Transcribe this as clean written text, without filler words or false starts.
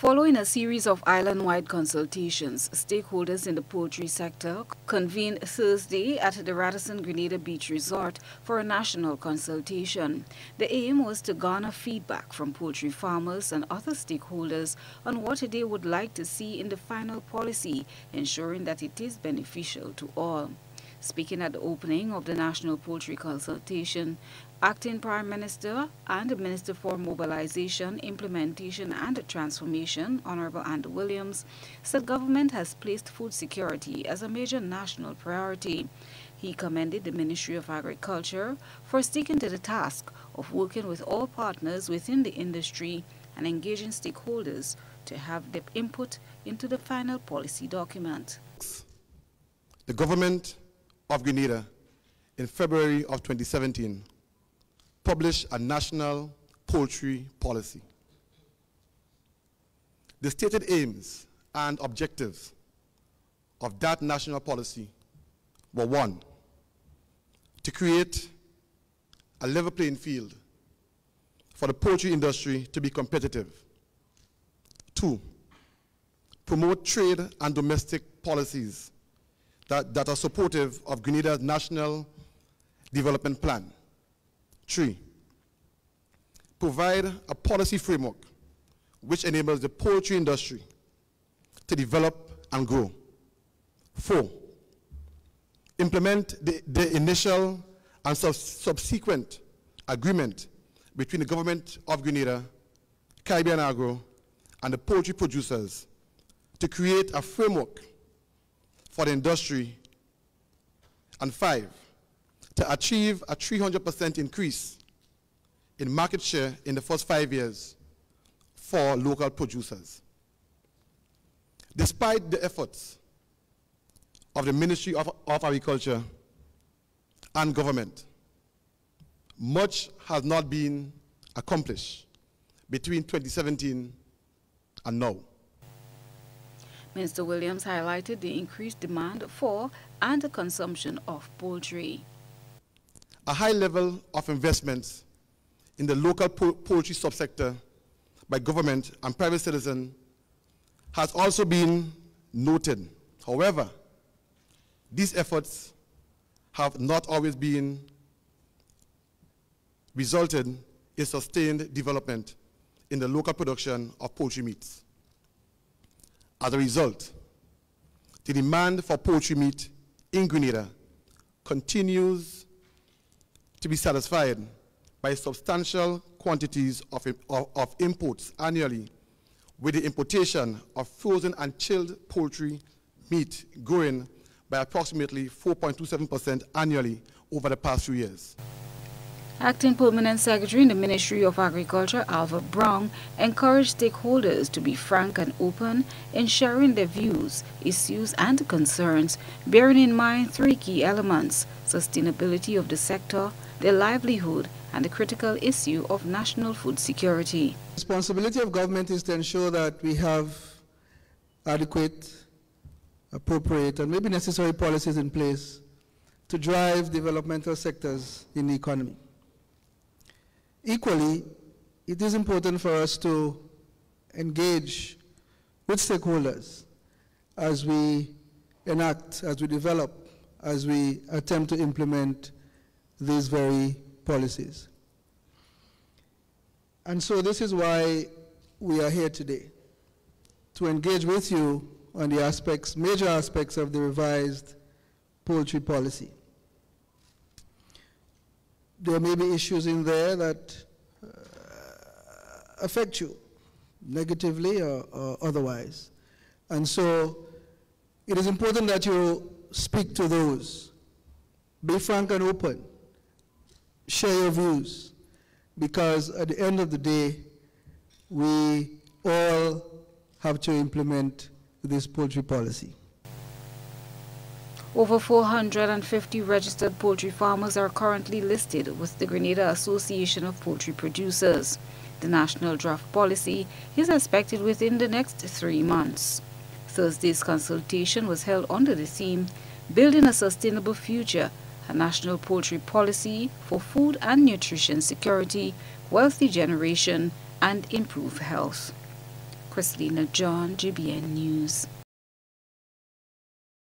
Following a series of island-wide consultations, stakeholders in the poultry sector convened Thursday at the Radisson Grenada Beach Resort for a national consultation. The aim was to garner feedback from poultry farmers and other stakeholders on what they would like to see in the final policy, ensuring that it is beneficial to all. Speaking at the opening of the National Poultry Consultation, Acting Prime Minister and Minister for Mobilization, Implementation and Transformation, Honorable Andy Williams, said government has placed food security as a major national priority. He commended the Ministry of Agriculture for sticking to the task of working with all partners within the industry and engaging stakeholders to have their input into the final policy document. The government of Grenada in February of 2017 published a national poultry policy. The stated aims and objectives of that national policy were: 1, to create a level playing field for the poultry industry to be competitive. 2, promote trade and domestic policies that are supportive of Grenada's national development plan. 3, provide a policy framework which enables the poultry industry to develop and grow. 4, implement the initial and subsequent agreement between the government of Grenada, Caribbean Agro, and the poultry producers to create a framework for the industry. And 5, to achieve a 300% increase in market share in the first 5 years for local producers. Despite the efforts of the Ministry of Agriculture and government, much has not been accomplished between 2017 and now. Minister Williams highlighted the increased demand for and the consumption of poultry. A high level of investments in the local poultry subsector by government and private citizens has also been noted. However, these efforts have not always been resulted in sustained development in the local production of poultry meats. As a result, the demand for poultry meat in Grenada continues to be satisfied by substantial quantities of imports annually, with the importation of frozen and chilled poultry meat growing by approximately 4.27% annually over the past few years. Acting Permanent Secretary in the Ministry of Agriculture, Albert Brown, encouraged stakeholders to be frank and open in sharing their views, issues and concerns, bearing in mind 3 key elements: sustainability of the sector, their livelihood, and the critical issue of national food security. The responsibility of government is to ensure that we have adequate, appropriate, and maybe necessary policies in place to drive developmental sectors in the economy. Equally, it is important for us to engage with stakeholders as we enact, as we develop, as we attempt to implement these very policies. And so this is why we are here today, to engage with you on the aspects, major aspects of the revised poultry policy. There may be issues in there that affect you negatively or otherwise. And so it is important that you speak to those. Be frank and open. Share your views, because at the end of the day, we all have to implement this poultry policy. Over 450 registered poultry farmers are currently listed with the Grenada Association of Poultry Producers. The national draft policy is expected within the next 3 months. Thursday's consultation was held under the theme, Building a Sustainable Future, a national poultry policy for food and nutrition security, wealthy generation, and improved health. Christina John, GBN News.